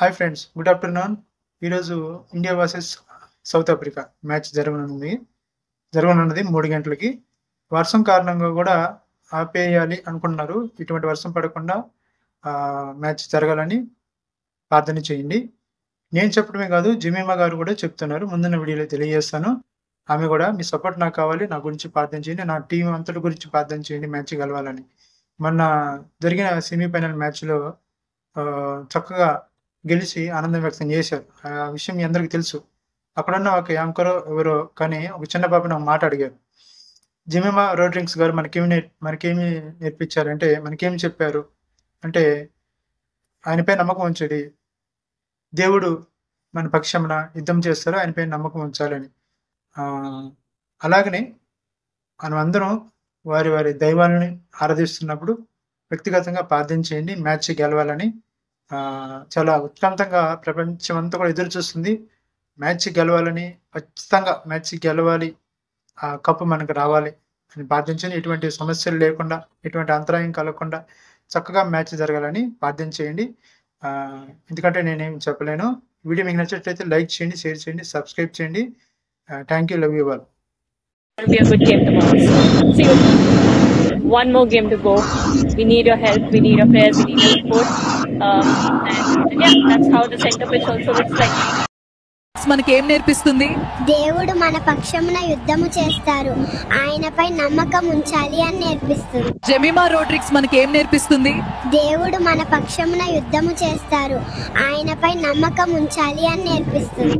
Hi friends, good afternoon. ఈరోజు India versus South Africa match జరగనున్నది 3 గంటలకి. వర్షం కారణంగా కూడా ఆపేయాలి అనుకుంటున్నారు. ఇటువంటి వర్షం పడకుండా మ్యాచ్ జరగాలని ప్రార్థన చేయండి. నేను చెప్పడమే కాదు, జమీమా గారు కూడా చెప్తున్నారు. ముందున్న వీడియోలో తెలియజేస్తాను. ఆమె కూడా మీ సపోర్ట్ నాకు కావాలి, నా గురించి ప్రార్థన చేయండి, నా టీం అంతటి గురించి ప్రార్థన చేయండి మ్యాచ్ గెలవాలని. మొన్న జరిగిన సెమీఫైనల్ మ్యాచ్‌లో చక్కగా గెలిచి ఆనందం వ్యక్తం చేశారు. ఆ విషయం మీ అందరికీ తెలుసు. అక్కడున్న ఒక యాంకరో ఎవరో కానీ ఒక చిన్న పాపని ఒక మాట అడిగారు. జెమిమా రోడ్రింగ్స్ గారు మనకేమి నేర్పించారంటే, మనకేమి చెప్పారు అంటే, ఆయనపై నమ్మకం ఉంచండి. దేవుడు మన పక్షమున యుద్ధం చేస్తారు. ఆయనపై నమ్మకం ఉంచాలని. అలాగనే మనమందరం వారి దైవాలని ఆరాధిస్తున్నప్పుడు వ్యక్తిగతంగా ప్రార్థన చేయండి. మ్యాచ్ గెలవాలని. చాలా ఉత్కంఠంగా ప్రపంచం అంతా కూడా ఎదురు చూస్తుంది. మ్యాచ్ గెలవాలని, ఖచ్చితంగా మ్యాచ్ గెలవాలి, ఆ కప్పు మనకు రావాలి అని ప్రార్థించండి. ఎటువంటి సమస్యలు లేకుండా, ఎటువంటి అంతరాయం కలగకుండా చక్కగా మ్యాచ్ జరగాలని ప్రార్థన చేయండి. ఎందుకంటే నేనేం చెప్పలేను. వీడియో మీకు నచ్చినట్లయితే లైక్ చేయండి, షేర్ చేయండి, సబ్స్క్రైబ్ చేయండి. Thank you, love you all. It'll be a good game tomorrow. See you. One more game to go. We need your help. We need your prayers. We need your support. And yeah, that's how the center pitch also looks like. మనకేం నేర్పిస్తుంది? దేవుడు మన పక్షమున యుద్ధము చేస్తారు, ఆయనపై నమ్మకం ఉంచాలి అని నేర్పిస్తుంది. జెమిమా రోడ్రిగ్స్ మనకేం నేర్పిస్తుంది? దేవుడు మన పక్షమున యుద్ధము చేస్తారు, ఆయనపై నమ్మకం ఉంచాలి అని నేర్పిస్తుంది.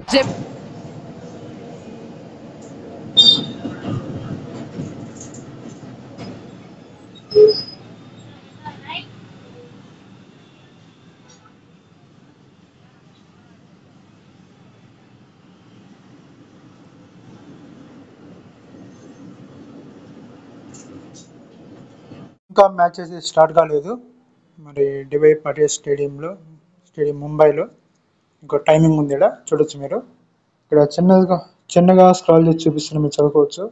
ఇంకా మ్యాచ్ అయితే స్టార్ట్ కాలేదు. మరి డివై పటేల్ స్టేడియం ముంబైలో ఇంకో టైమింగ్ ఉంది. ఇక్కడ చూడొచ్చు మీరు. ఇక్కడ చిన్నగా స్క్రాల్ చేసి చూపిస్తున్నా, మీరు చదువుకోవచ్చు.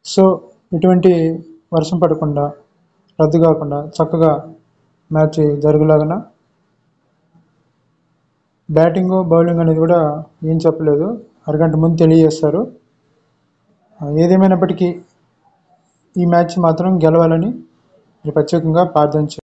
సో ఇటువంటి వర్షం పడకుండా, రద్దు కాకుండా చక్కగా మ్యాచ్ జరుగులాగా బ్యాటింగ్ బౌలింగ్ అనేది కూడా ఏం చెప్పలేదు, అరగంట ముందు తెలియజేస్తారు. ఏదేమైనప్పటికీ ఈ మ్యాచ్ మాత్రం గెలవాలని ప్రత్యేకంగా ప్రార్థన